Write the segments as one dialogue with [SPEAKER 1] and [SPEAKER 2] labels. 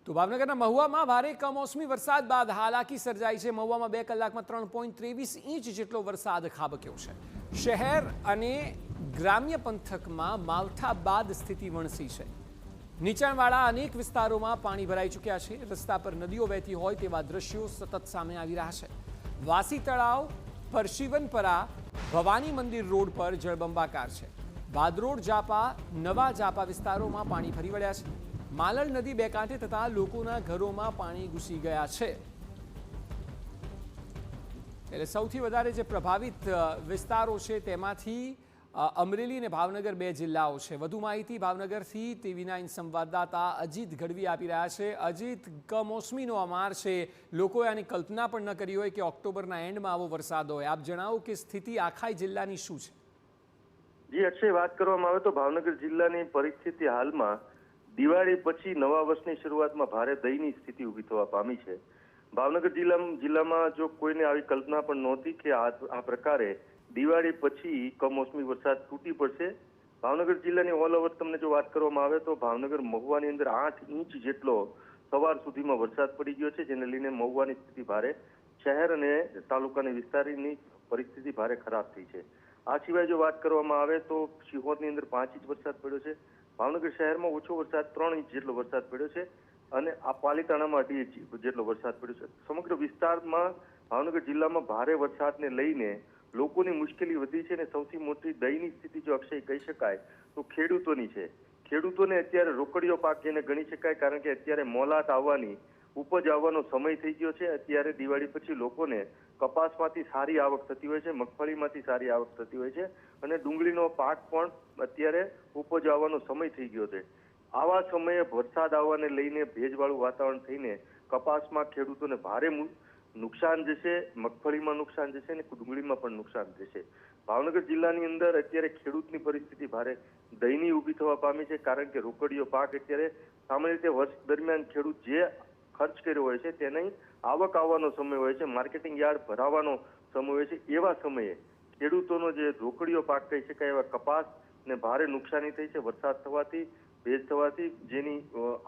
[SPEAKER 1] તો ભાવનગરના મહુવામાં ભારે કમોસમી વરસાદ બાદ હાલાકી સર્જાઈ છે। મહુવામાં 2 કલાકમાં 3.23 ઇંચ જેટલો વરસાદ ખાબક્યો છે। શહેર અને ગ્રામ્ય પંથકમાં માવઠા બાદ સ્થિતિ વણસી છે। નીચાણવાળા અનેક વિસ્તારોમાં પાણી ભરાઈ ચૂક્યા છે। રસ્તા પર નદીઓ વહેતી હોય તેવા દ્રશ્યો સતત સામે આવી રહ્યા છે। વાસી તળાવ, પરશીવનપરા, ભવાની મંદિર રોડ પર જળબંબાકાર છે। ભાદરોડ, જાપા, નવા જાપા વિસ્તારોમાં પાણી ફરી વળ્યા છે। માલણ નદી બે કાંઠે થતા લોકોના ઘરોમાં પાણી ઘૂસી ગયા છે। એટલે સૌથી વધારે જે પ્રભાવિત વિસ્તારો છે તેમાંથી અમરેલી અને ભાવનગર 2 જિલ્લાઓ છે। વધુ માહિતી ભાવનગરથી TV9 સંવાદદાતા અજીત ગઢવી આપી રહ્યા છે। અજીત, કમોસમીનો અમાર છે, લોકોએ આની કલ્પના પણ ન કરી હોય કે ઓક્ટોબરના એન્ડમાં આવો વરસાદ હોય। આપ જણાવો કે સ્થિતિ આખા જિલ્લાની શું છે?
[SPEAKER 2] જી અક્ષય, વાત કરવામાં આવે તો ભાવનગર જિલ્લાની પરિસ્થિતિ હાલમાં દિવાળી પછી નવા વર્ષની શરૂઆતમાં ભારે દયનીય સ્થિતિ ઊભી થવા પામી છે। ભાવનગર જિલ્લામાં જો કોઈને આવી કલ્પના પણ નહોતી કે આ પ્રકારે દિવાળી પછી કમોસમી વરસાદ તૂટી પડશે। ભાવનગર જિલ્લાની ઓલ ઓવર તમને જો વાત કરવામાં આવે તો ભાવનગર મહુવાની અંદર 8 ઇંચ જેટલો સવાર સુધીમાં વરસાદ પડી ગયો છે, જેને લઈને મહુવાની સ્થિતિ ભારે, શહેર અને તાલુકાની વિસ્તારની પરિસ્થિતિ ભારે ખરાબ થઈ છે। આ સિવાય જો વાત કરવામાં આવે તો શિહોરની અંદર 5 ઇંચ વરસાદ પડ્યો છે। ભાવનગર શહેરમાં ઓછો વરસાદ 3 ઇંચ જેટલો વરસાદ પડ્યો છે અને આ પાલીતાણામાં 2.5 ઇંચ જેટલો વરસાદ પડ્યો છે। સમગ્ર વિસ્તારમાં ભાવનગર જિલ્લામાં ભારે વરસાદને લઈને લોકોની મુશ્કેલી વધી છે અને સૌથી મોટી દયનીય સ્થિતિ જો અક્ષય કહી શકાય તો ખેડૂતોની છે। ખેડૂતોને અત્યારે રોકડીયો પાક જેને ગણી શકાય, કારણ કે અત્યારે મોલાત આવવાની, ઉપજ આવવાનો સમય થઈ ગયો છે। અત્યારે દિવાળી પછી લોકોને કપાસમાંથી સારી આવક થતી હોય છે, મગફળીમાંથી સારી આવક થતી હોય છે અને ડુંગળીનો પાક પણ અત્યારે ઉપજ આવવાનો સમય થઈ ગયો છે। આવા સમયે વરસાદ આવવાને લઈને ભેજવાળું વાતાવરણ થઈને કપાસમાં ખેડૂતોને ભારે નુકસાન જશે, મગફળીમાં નુકસાન જશે અને ડુંગળીમાં પણ નુકસાન જશે। ભાવનગર જિલ્લાની અંદર અત્યારે ખેડૂતની પરિસ્થિતિ ભારે દયનીય ઊભી થવા પામી છે, કારણ કે રોકડીયો પાક અત્યારે સામાન્ય રીતે વર્ષ દરમિયાન ખેડૂત જે ખર્ચ કર્યો હોય છે તેની આવક આવવાનો સમય હોય છે, માર્કેટિંગ યાર્ડ ભરાવાનો સમય હોય છે, એવા સમયે ખેડૂતોનો જે રોકડીયો પાક કહી શકાય એવા કપાસને ભારે નુકસાની થઈ છે। વરસાદ થવાથી, ભેજ થવાથી જેની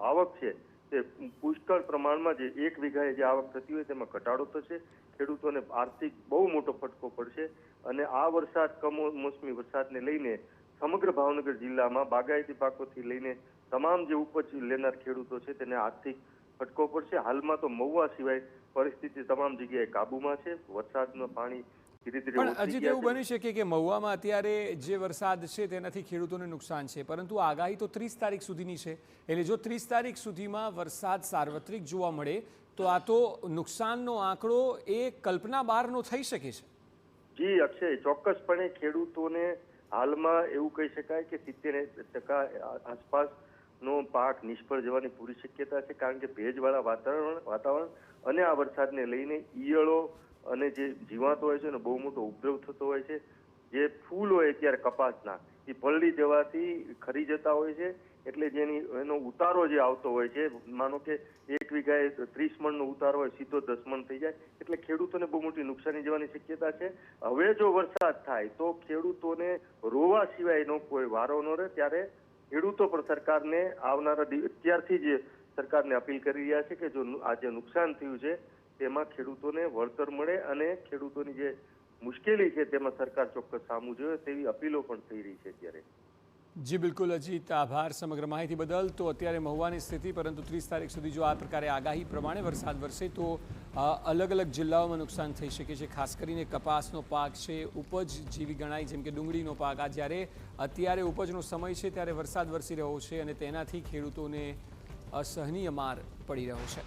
[SPEAKER 2] આવક છે તે પુષ્કળ પ્રમાણમાં, જે 1 વીઘાએ જે આવક થતી હોય તેમાં ઘટાડો થશે। ખેડૂતોને આર્થિક બહુ મોટો ફટકો પડશે અને આ વરસાદ, કમોસમી વરસાદને લઈને સમગ્ર ભાવનગર જિલ્લામાં બાગાયતી પાકોથી લઈને તમામ જે ઉપજ લેનાર ખેડૂતો છે તેને આર્થિક ફટકો પડશે। હાલમાં તો મહુવા સિવાય પરિસ્થિતિ તમામ જગ્યાએ કાબુમાં છે। વરસાદનું પાણી ધીરે ધીરે
[SPEAKER 1] પણ અજીત, એવું બની શકે કે મહુવામાં અત્યારે જે વરસાદ છે તેનાથી ખેડૂતોને નુકસાન છે, પરંતુ આગાહી તો 30 તારીખ સુધીની છે। એટલે જો 30 તારીખ સુધીમાં વરસાદ સાર્વત્રિક જોવા મળે તો આ તો નુકસાનનો આંકડો એ કલ્પના બહારનો થઈ શકે છે।
[SPEAKER 2] જી અક્ષય, ચોક્કસપણે ખેડૂતોને હાલમાં એવું કહી શકાય કે 70% આસપાસનો પાક નિષ્ફળ જવાની પૂરી શક્યતા છે, કારણ કે ભેજવાળા વાતાવરણ અને આ વરસાદને લઈને ઈયળો અને જે જીવાતો હોય છે એનો બહુ મોટો ઉપદ્રવ થતો હોય છે। જે ફૂલ હોય અત્યારે કપાસના એ પલળી જવાથી ખરી જતા હોય છે, એટલે એનો ઉતારો જે આવતો હોય છે, માનો કે 1 વીઘાએ 30 મણનો ઉતારો હોય, સીધો 10 મણ થઈ જાય, એટલે ખેડૂતોને બહુ મોટી નુકસાની જવાની શક્યતા છે। હવે જો વરસાદ થાય તો ખેડૂતોને રોવા સિવાયનો કોઈ વારો ન રહે, ત્યારે ખેડૂતો પણ સરકારને અત્યારથી જ સરકારને અપીલ કરી રહ્યા છે કે જો આ જે નુકસાન થયું છે તેમાં ખેડૂતોને વળતર મળે અને ખેડૂતોની જે મુશ્કેલી છે તેમાં સરકાર ચોક્કસ સામું જોઈએ, તેવી અપીલો પણ થઈ રહી છે અત્યારે।
[SPEAKER 1] જી બિલકુલ અજીત, આભાર સમગ્ર માહિતી બદલ। તો અત્યારે મહુવાની સ્થિતિ, પરંતુ 30 તારીખ સુધી જો આ પ્રકારે આગાહી પ્રમાણે વરસાદ વરસે તો અલગ અલગ જિલ્લાઓમાં નુકસાન થઈ શકે છે। ખાસ કરીને કપાસનો પાક છે, ઉપજ જેવી ગણાય, જેમ કે ડુંગળીનો પાક, આ જ્યારે અત્યારે ઉપજનો સમય છે ત્યારે વરસાદ વરસી રહ્યો છે અને તેનાથી ખેડૂતોને અસહનીય માર પડી રહ્યો છે।